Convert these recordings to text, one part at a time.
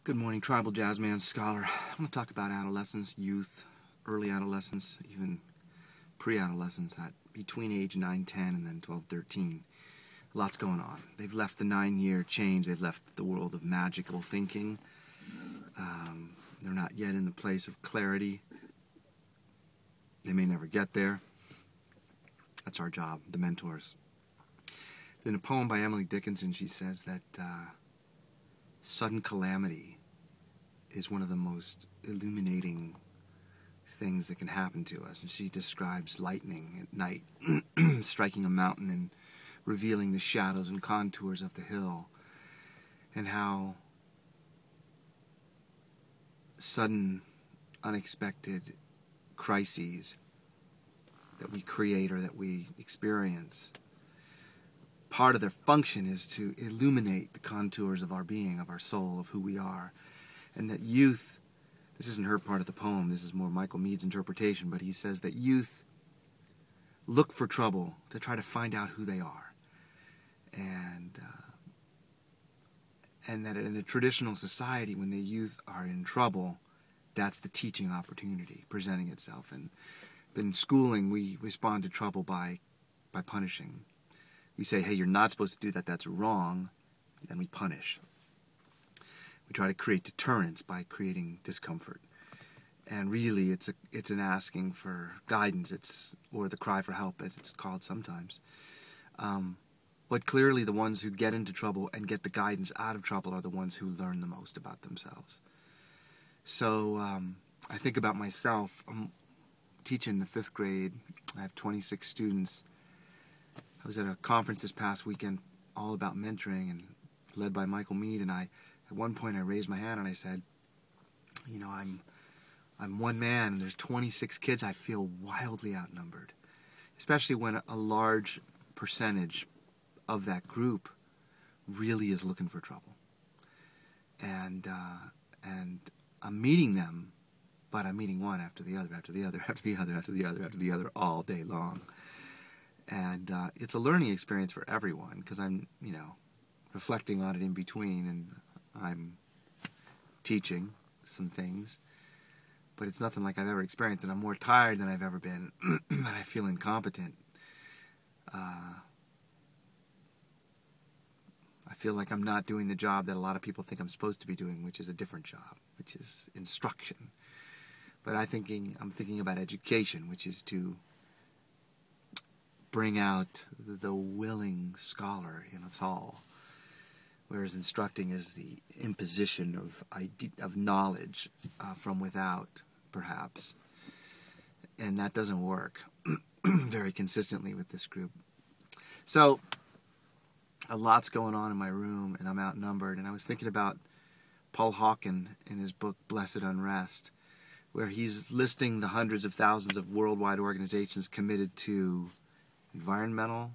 Good morning, Tribal Jazzman Scholar. I'm going to talk about adolescence, youth, early adolescence, even pre-adolescence, that between age 9, 10, and then 12, 13. Lots going on. They've left the 9-year change. They've left the world of magical thinking. They're not yet in the place of clarity. They may never get there. That's our job, the mentors. In a poem by Emily Dickinson, she says that sudden calamity is one of the most illuminating things that can happen to us. And she describes lightning at night striking a mountain and revealing the shadows and contours of the hill, and how sudden, unexpected crises that we create or that we experience, part of their function is to illuminate the contours of our being, of our soul, of who we are. And that youth, this isn't her part of the poem, this is more Michael Meade's interpretation, but he says that youth look for trouble to try to find out who they are. And that in a traditional society, when the youth are in trouble, that's the teaching opportunity presenting itself. And in schooling, we respond to trouble by punishing. We say, hey, you're not supposed to do that, that's wrong, then we punish. We try to create deterrence by creating discomfort. And really, it's an asking for guidance, or the cry for help, as it's called sometimes. But clearly the ones who get into trouble and get the guidance out of trouble are the ones who learn the most about themselves. So I think about myself. I'm teaching the 5th grade. I have 26 students. I was at a conference this past weekend all about mentoring and led by Michael Meade, and at one point I raised my hand and I said, you know, I'm one man and there's 26 kids. I feel wildly outnumbered, especially when a large percentage of that group really is looking for trouble. And I'm meeting them, but I'm meeting one after the other, after the other, after the other, after the other, after the other, all day long. And it's a learning experience for everyone, because I'm, reflecting on it in between, and I'm teaching some things, but it's nothing like I've ever experienced, and I'm more tired than I've ever been, and I feel incompetent. I feel like I'm not doing the job that a lot of people think I'm supposed to be doing, which is a different job, which is instruction. But I'm thinking about education, which is to bring out the willing scholar in us all, whereas instructing is the imposition of knowledge from without, perhaps. And that doesn't work very consistently with this group. So a lot's going on in my room, and I'm outnumbered. And I was thinking about Paul Hawken in his book Blessed Unrest, where he's listing the hundreds of thousands of worldwide organizations committed to environmental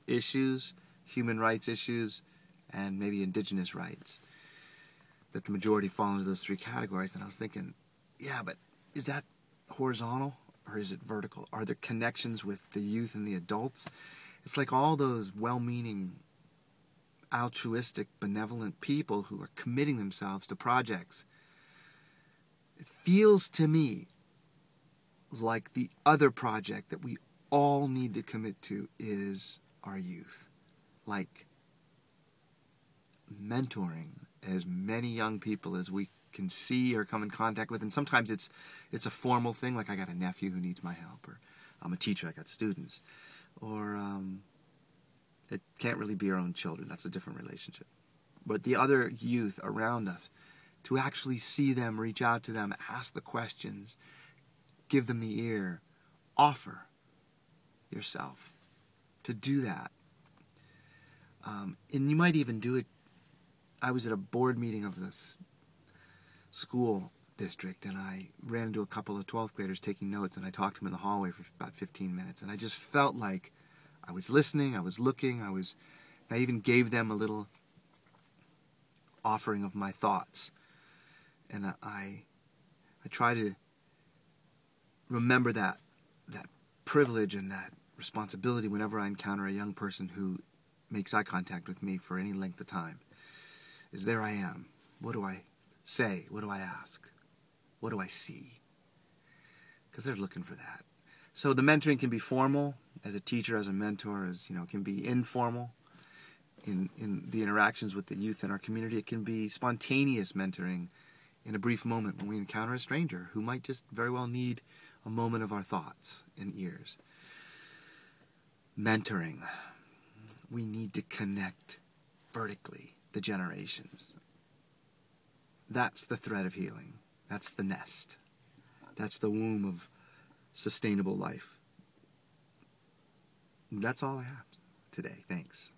issues, human rights issues, and maybe indigenous rights, that the majority fall into those 3 categories. And I was thinking, yeah, but is that horizontal or is it vertical? Are there connections with the youth and the adults? It's like all those well-meaning, altruistic, benevolent people who are committing themselves to projects. It feels to me like the other project that we all need to commit to is our youth. Like mentoring as many young people as we can see or come in contact with. And sometimes it's a formal thing, like I got a nephew who needs my help, or I'm a teacher, I got students. Or it can't really be our own children. That's a different relationship. But the other youth around us, to actually see them, reach out to them, ask the questions, give them the ear, offer yourself to do that. And you might even do it. I was at a board meeting of this school district, and I ran into a couple of 12th graders taking notes, and I talked to them in the hallway for about 15 minutes, and I just felt like I was listening, I was looking, I even gave them a little offering of my thoughts. And I try to remember that privilege and that responsibility whenever I encounter a young person who makes eye contact with me for any length of time. Is there I am, What do I say? What do I ask? What do I see? Because they're looking for that. So the mentoring can be formal, as a teacher, as a mentor, as it can be informal in the interactions with the youth in our community. It can be spontaneous mentoring in a brief moment when we encounter a stranger who might just very well need a moment of our thoughts and ears. Mentoring. We need to connect vertically the generations. That's the thread of healing. That's the nest. That's the womb of sustainable life. That's all I have today. Thanks.